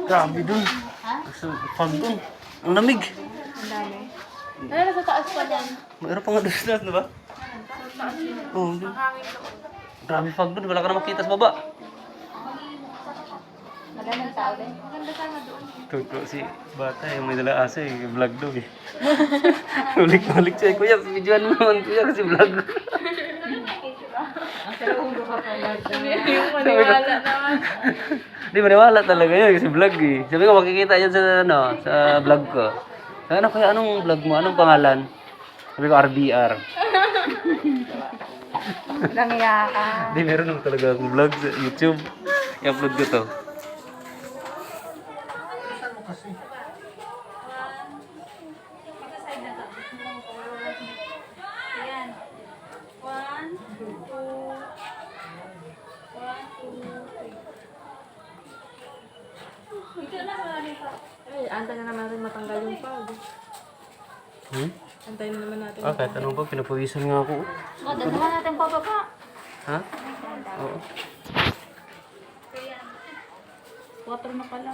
Grabe dun. Gusto, fog dun. Ang lamig. Ang dami. Ano, nasa taas pa yan. Mayroon pa nga doon sila, di ba? Sa taas yun. Oo, Ang hangin doon. grabe fog dun. Wala ka na makita sa baba. Magandang tao din. Maganda sana doon. Tuto si bata yung may dala aso eh. Vlog daw eh. Ulik-ulik siya. Kuya, videoan mo naman kuya kasi vlog. Pero ulo ka pa lang. Yung maniwala naman. Hindi maniwala talaga yun kasi vlog eh. Sabi ko makikita yan sa ano, sa vlog ko. Sabi ano kuya, anong vlog mo? Anong pangalan? Sabi ko RBR. Nangiya ka. Hindi meron naman talaga akong vlog sa YouTube. I-upload ko to. Ayan. 1, 2, 1, 2, 3. Ito na, wala nito. Ay, antay na naman natin matanggal yung pag. Antay na naman natin. Ah, kahit anong pag pinapawisan nga ako. O, dalawa natin pababa. Ha? Oo. 4 na pala.